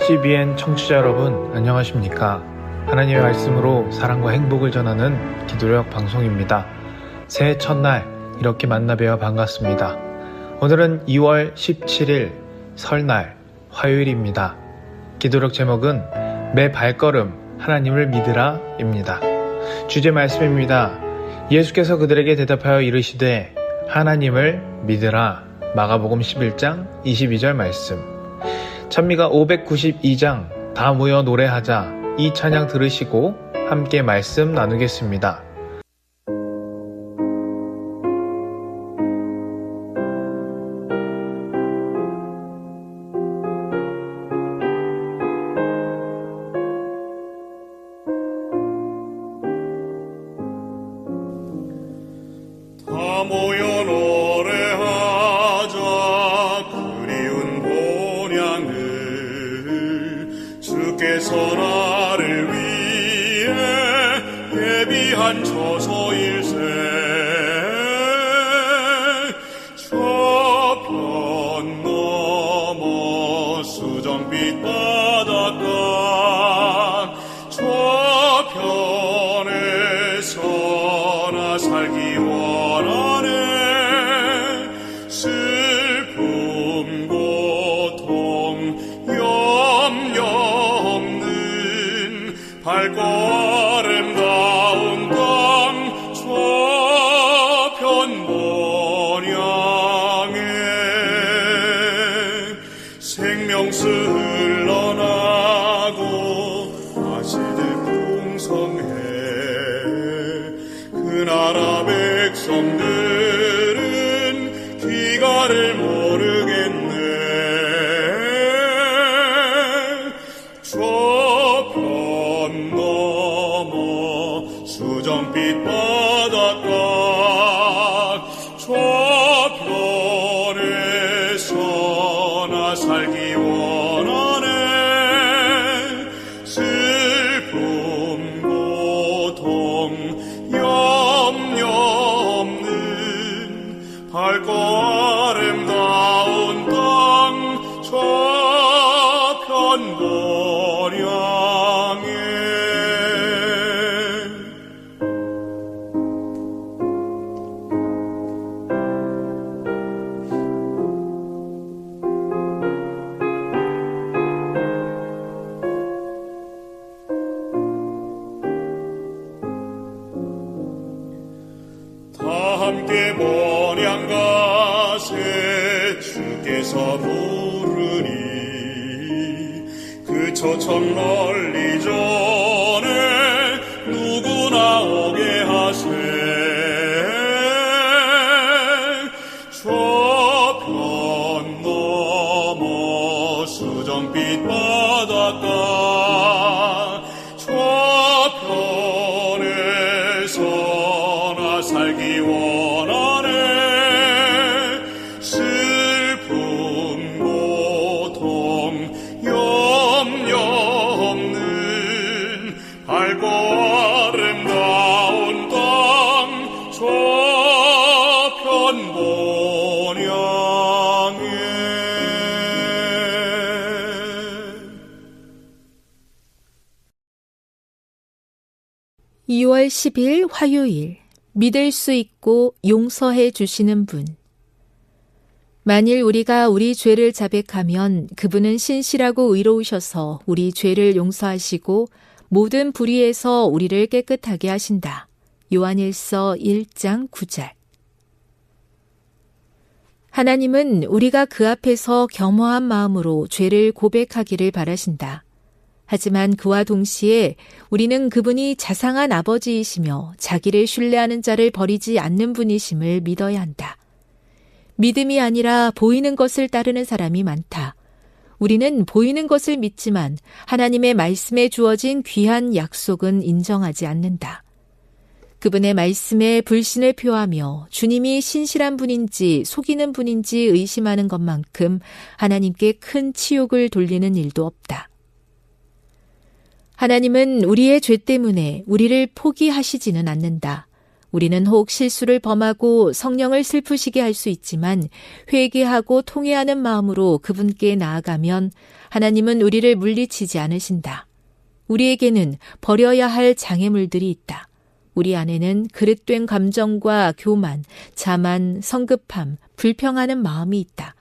CBN 청취자 여러분, 안녕하십니까? 하나님의 말씀으로 사랑과 행복을 전하는 기도력 방송입니다. 새해 첫날 이렇게 만나 뵈어 반갑습니다. 오늘은 2월 17일 설날 화요일입니다. 기도력 제목은 매 발걸음 하나님을 믿으라 입니다. 주제 말씀입니다. 예수께서 그들에게 대답하여 이르시되 하나님을 믿으라. 마가복음 11장 22절 말씀. 찬미가 592장 다 모여 노래하자 이 찬양 들으시고 함께 말씀 나누겠습니다. 다 모여 노래하자 그리운 본향을 주께서 나를 위해 예비한 처소일세 저편 넘어 수정빛 바닷가 저편에서 나 살기 원하네 슬픔 고통 염려 없는 밝고 아름다운 땅 저편 본향에 생명수 흘러나고 아시들 풍성해 그 나라 백성들은 귀가를 모르겠네 저편 넘어 수정빛 바닷가 저편에서 나 살기 원하네 슬픔 고통 염려 없는 밝고 아름다운 땅 저편 본향에 다 함께 본향 가세 주께서 부르니 그 초청 멀리 전에 누구나 오게 하세 저편 넘어 수정빛 바닷가 저편에서 나 살기 원하네 슬픔 고통 염려 없는 밝고 아름다운 땅 저편 본향에 2월 10일 화요일 믿을 수 있고 용서해 주시는 분. 만일 우리가 우리 죄를 자백하면 그분은 신실하고 의로우셔서 우리 죄를 용서하시고 모든 불의에서 우리를 깨끗하게 하신다. 요한일서 1장 9절. 하나님은 우리가 그 앞에서 겸허한 마음으로 죄를 고백하기를 바라신다. 하지만 그와 동시에 우리는 그분이 자상한 아버지이시며 자기를 신뢰하는 자를 버리지 않는 분이심을 믿어야 한다. 믿음이 아니라 보이는 것을 따르는 사람이 많다. 우리는 보이는 것을 믿지만 하나님의 말씀에 주어진 귀한 약속은 인정하지 않는다. 그분의 말씀에 불신을 표하며 주님이 신실한 분인지 속이는 분인지 의심하는 것만큼 하나님께 큰 치욕을 돌리는 일도 없다. 하나님은 우리의 죄 때문에 우리를 포기하시지는 않는다. 우리는 혹 실수를 범하고 성령을 슬프시게 할 수 있지만 회개하고 통회하는 마음으로 그분께 나아가면 하나님은 우리를 물리치지 않으신다. 우리에게는 버려야 할 장애물들이 있다. 우리 안에는 그릇된 감정과 교만, 자만, 성급함, 불평하는 마음이 있다.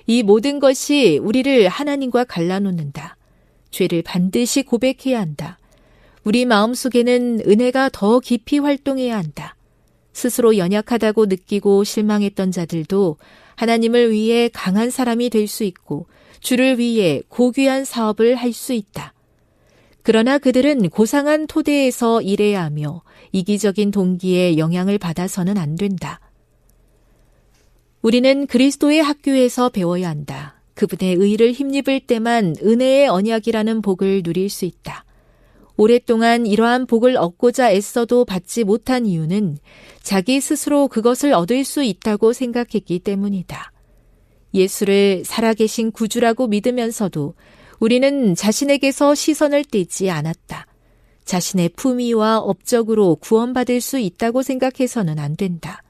이 모든 것이 우리를 하나님과 갈라놓는다. 죄를 반드시 고백해야 한다. 우리 마음속에는 은혜가 더 깊이 활동해야 한다. 스스로 연약하다고 느끼고 실망했던 자들도 하나님을 위해 강한 사람이 될 수 있고 주를 위해 고귀한 사업을 할 수 있다. 그러나 그들은 고상한 토대에서 일해야 하며 이기적인 동기에 영향을 받아서는 안 된다. 우리는 그리스도의 학교에서 배워야 한다. 그분의 의를 힘입을 때만 은혜의 언약이라는 복을 누릴 수 있다. 오랫동안 이러한 복을 얻고자 애써도 받지 못한 이유는 자기 스스로 그것을 얻을 수 있다고 생각했기 때문이다. 예수를 살아계신 구주라고 믿으면서도 우리는 자신에게서 시선을 떼지 않았다. 자신의 품위와 업적으로 구원받을 수 있다고 생각해서는 안 된다.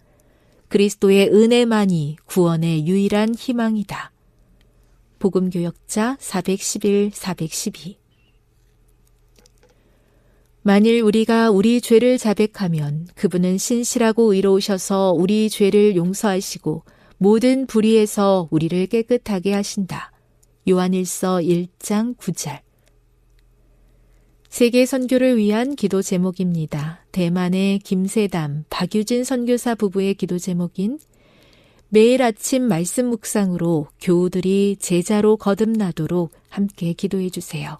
그리스도의 은혜만이 구원의 유일한 희망이다. 복음교역자 411-412 만일 우리가 우리 죄를 자백하면 그분은 신실하고 의로우셔서 우리 죄를 용서하시고 모든 불의에서 우리를 깨끗하게 하신다. 요한일서 1장 9절 세계 선교를 위한 기도 제목입니다. 대만의 김세담, 박유진 선교사 부부의 기도 제목인 매일 아침 말씀 묵상으로 교우들이 제자로 거듭나도록 함께 기도해 주세요.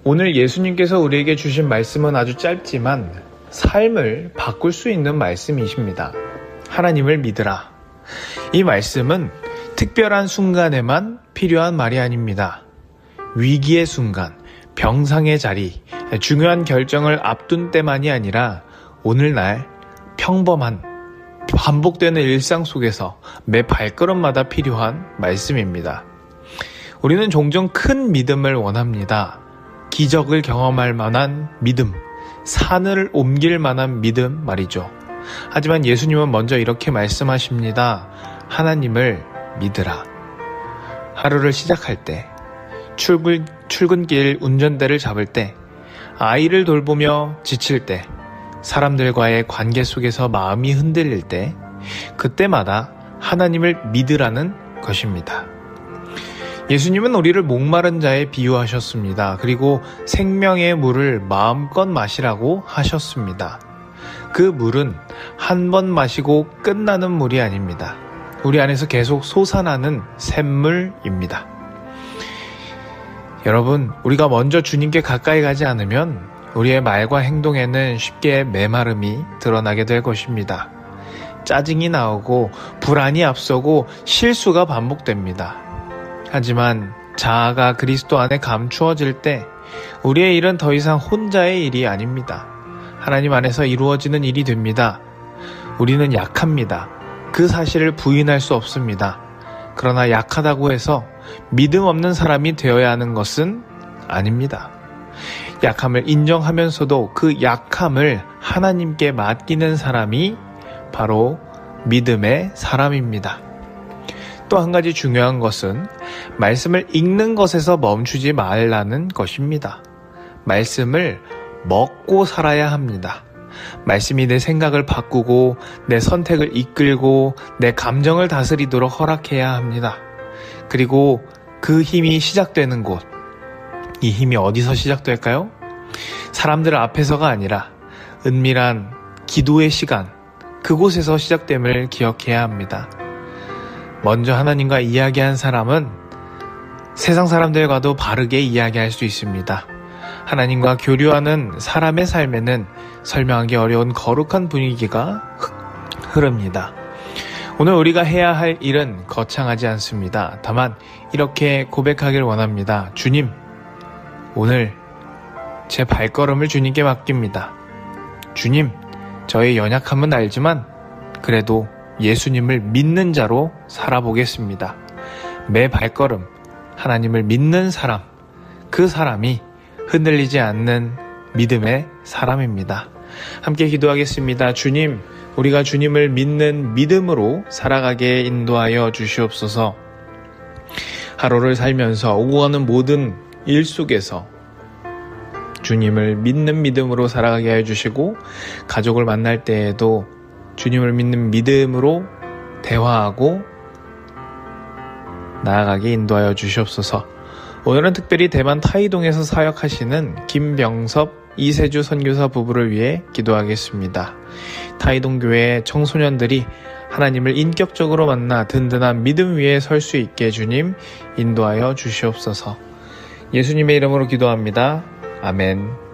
오늘 예수님께서 우리에게 주신 말씀은 아주 짧지만 삶을 바꿀 수 있는 말씀이십니다. 하나님을 믿으라. 이 말씀은 특별한 순간에만 필요한 말이 아닙니다. 위기의 순간, 병상의 자리, 중요한 결정을 앞둔 때만이 아니라 오늘날 평범한 반복되는 일상 속에서 매 발걸음마다 필요한 말씀입니다. 우리는 종종 큰 믿음을 원합니다. 기적을 경험할 만한 믿음, 산을 옮길 만한 믿음 말이죠. 하지만 예수님은 먼저 이렇게 말씀하십니다. 하나님을 믿으라. 하루를 시작할 때, 출근길 운전대를 잡을 때, 아이를 돌보며 지칠 때, 사람들과의 관계 속에서 마음이 흔들릴 때, 그때마다 하나님을 믿으라는 것입니다. 예수님은 우리를 목마른 자에 비유하셨습니다. 그리고 생명의 물을 마음껏 마시라고 하셨습니다. 그 물은 한 번 마시고 끝나는 물이 아닙니다. 우리 안에서 계속 솟아나는 샘물입니다. 여러분, 우리가 먼저 주님께 가까이 가지 않으면 우리의 말과 행동에는 쉽게 메마름이 드러나게 될 것입니다. 짜증이 나오고 불안이 앞서고 실수가 반복됩니다. 하지만 자아가 그리스도 안에 감추어질 때 우리의 일은 더 이상 혼자의 일이 아닙니다. 하나님 안에서 이루어지는 일이 됩니다. 우리는 약합니다. 그 사실을 부인할 수 없습니다. 그러나 약하다고 해서 믿음 없는 사람이 되어야 하는 것은 아닙니다. 약함을 인정하면서도 그 약함을 하나님께 맡기는 사람이 바로 믿음의 사람입니다. 또 한 가지 중요한 것은 말씀을 읽는 것에서 멈추지 말라는 것입니다. 말씀을 먹고 살아야 합니다. 말씀이 내 생각을 바꾸고 내 선택을 이끌고 내 감정을 다스리도록 허락해야 합니다. 그리고 그 힘이 시작되는 곳, 이 힘이 어디서 시작될까요? 사람들 앞에서가 아니라 은밀한 기도의 시간, 그곳에서 시작됨을 기억해야 합니다. 먼저 하나님과 이야기한 사람은 세상 사람들과도 바르게 이야기할 수 있습니다. 하나님과 교류하는 사람의 삶에는 설명하기 어려운 거룩한 분위기가 흐릅니다. 오늘 우리가 해야 할 일은 거창하지 않습니다. 다만 이렇게 고백하길 원합니다. 주님, 오늘 제 발걸음을 주님께 맡깁니다. 주님, 저의 연약함은 알지만 그래도 예수님을 믿는 자로 살아보겠습니다. 매 발걸음 하나님을 믿는 사람, 그 사람이 흔들리지 않는 믿음의 사람입니다. 함께 기도하겠습니다. 주님, 우리가 주님을 믿는 믿음으로 살아가게 인도하여 주시옵소서. 하루를 살면서 오고 가는 모든 일 속에서 주님을 믿는 믿음으로 살아가게 하여 주시고, 가족을 만날 때에도 주님을 믿는 믿음으로 대화하고 나아가게 인도하여 주시옵소서. 오늘은 특별히 대만 타이동에서 사역하시는 김병섭, 이세주 선교사 부부를 위해 기도하겠습니다. 타이동교회 청소년들이 하나님을 인격적으로 만나 든든한 믿음 위에 설 수 있게 주님 인도하여 주시옵소서. 예수님의 이름으로 기도합니다. 아멘.